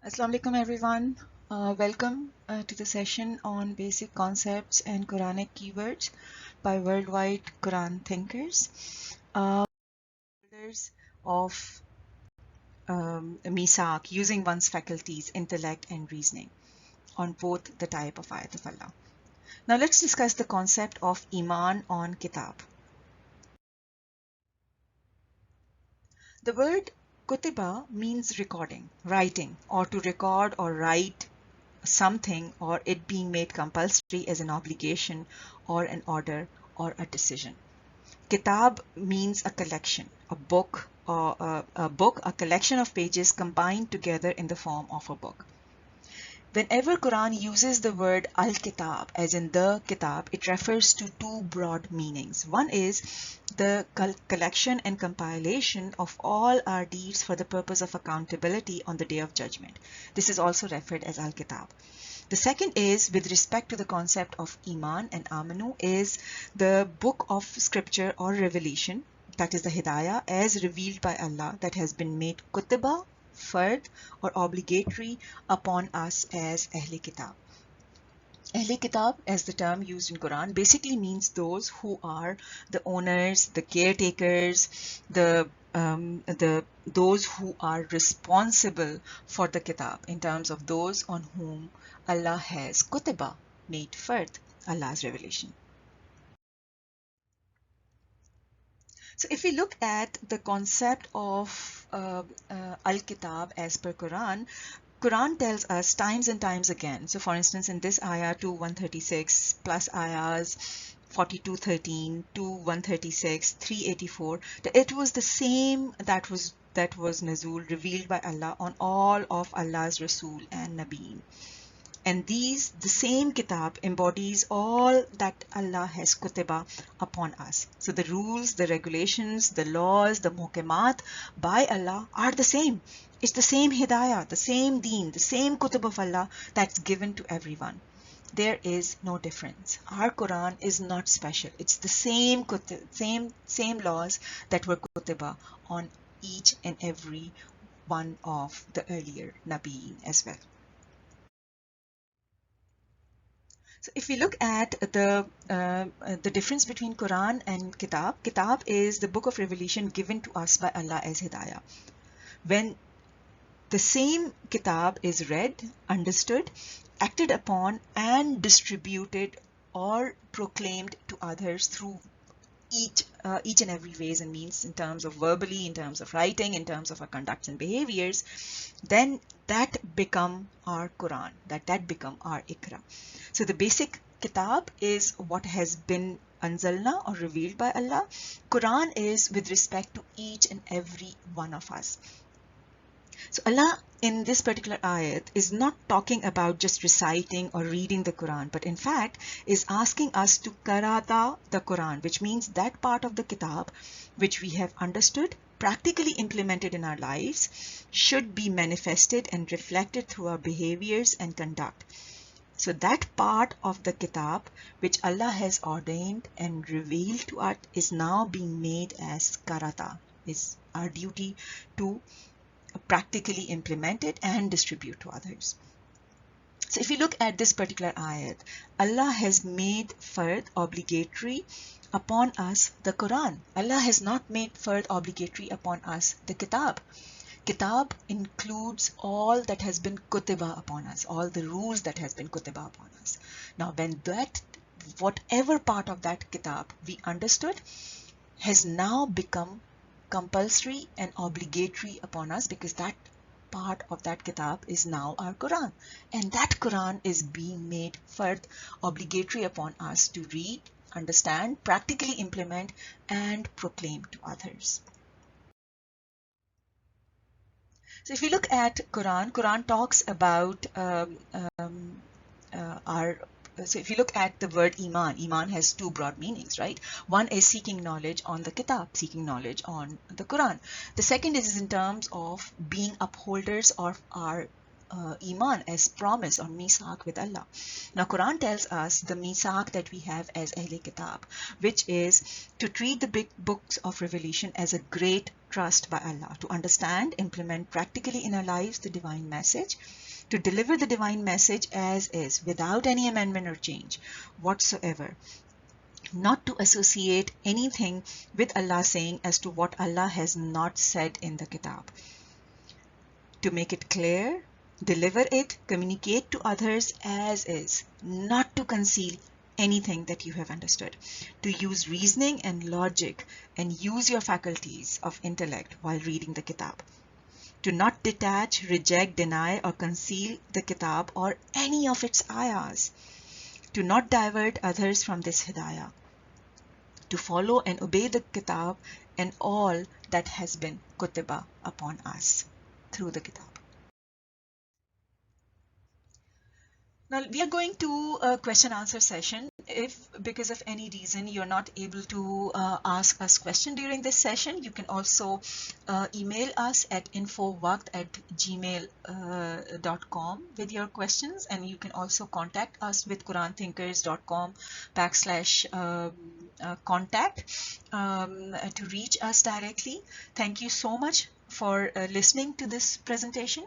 Assalamu alaikum everyone. Welcome to the session on basic concepts and Quranic keywords by worldwide Quran thinkers, holders of Misak, using one's faculties, intellect and reasoning on both the type of ayat of Allah. Now let's discuss the concept of Emaan on Kitab. The word Kutiba means recording, writing, or to record or write something, or it being made compulsory as an obligation or an order or a decision. Kitab means a collection, a book, or a collection of pages combined together in the form of a book. Whenever Quran uses the word Al-Kitaab, as in the Kitab, it refers to two broad meanings. One is the collection and compilation of all our deeds for the purpose of accountability on the Day of Judgment. This is also referred as Al-Kitab. The second is, with respect to the concept of Emaan and Amanu, is the book of scripture or revelation, that is the Hidayah, as revealed by Allah, that has been made Kutiba, Farz, or obligatory upon us as Ahl-e Kitaab. Ahl-e Kitaab, as the term used in Quran, basically means those who are the owners, the caretakers, those who are responsible for the Kitab, in terms of those on whom Allah has Kutiba, made Farz, Allah's revelation. So if we look at the concept of Al-Kitab as per Quran tells us times and times again. So for instance, in this ayah 136 plus ayahs 42:13 to 136, 384, that it was the same that was Nazool, revealed by Allah on all of Allah's Rusul and Nabiyeen. And the same Kitab embodies all that Allah has Kutiba upon us. So the rules, the regulations, the laws, the muhkamat by Allah are the same. It's the same Hidayah, the same Deen, the same Kutub of Allah that's given to everyone. There is no difference. Our Quran is not special. It's the same laws that were Kutiba on each and every one of the earlier Nabiyeen as well. So if we look at the difference between Quran and Kitab, Kitab is the book of revelation given to us by Allah as Hidayah. When the same Kitab is read, understood, acted upon and distributed or proclaimed to others through each and every ways and means, in terms of verbally, in terms of writing, in terms of our conducts and behaviors, then that become our Quran, that become our Iqra. So the basic Kitab is what has been anzalna or revealed by Allah. Quran is with respect to each and every one of us. So Allah in this particular ayat is not talking about just reciting or reading the Quran, but in fact is asking us to karata the Quran, which means that part of the Kitab which we have understood, practically implemented in our lives, should be manifested and reflected through our behaviors and conduct. So that part of the Kitab which Allah has ordained and revealed to us is now being made as karata, is our duty to practically implement it and distribute to others. So if you look at this particular ayat, Allah has made Farz obligatory upon us the Quran. Allah has not made Farz obligatory upon us the Kitab. Kitab includes all that has been Kutiba upon us, all the rules that has been Kutiba upon us. Now when whatever part of that Kitab we understood has now become compulsory and obligatory upon us, because that part of that Kitab is now our Quran, and that Quran is being made Farz obligatory upon us to read, understand, practically implement and proclaim to others. So if you look at Quran talks about so if you look at the word Emaan has two broad meanings, right? One is seeking knowledge on the Kitab, seeking knowledge on the Quran. The second is in terms of being upholders of our Emaan, as promise or misaq with Allah. Now Quran tells us the misaq that we have as Ahl-e Kitaab, which is to treat the big books of revelation as a great trust by Allah, to understand, implement practically in our lives the divine message, to deliver the divine message as is, without any amendment or change whatsoever, not to associate anything with Allah saying as to what Allah has not said in the Kitab, to make it clear, deliver it, communicate to others as is, not to conceal anything that you have understood, to use reasoning and logic and use your faculties of intellect while reading the Kitab, to not detach, reject, deny or conceal the Kitab or any of its ayahs, to not divert others from this Hidayah, to follow and obey the Kitab and all that has been Kutiba upon us through the Kitab. Now we are going to a question answer session. If because of any reason you're not able to ask us question during this session, you can also email us at info@gmail.com with your questions, and you can also contact us with quuranthinkers.com/contact to reach us directly. Thank you so much for listening to this presentation.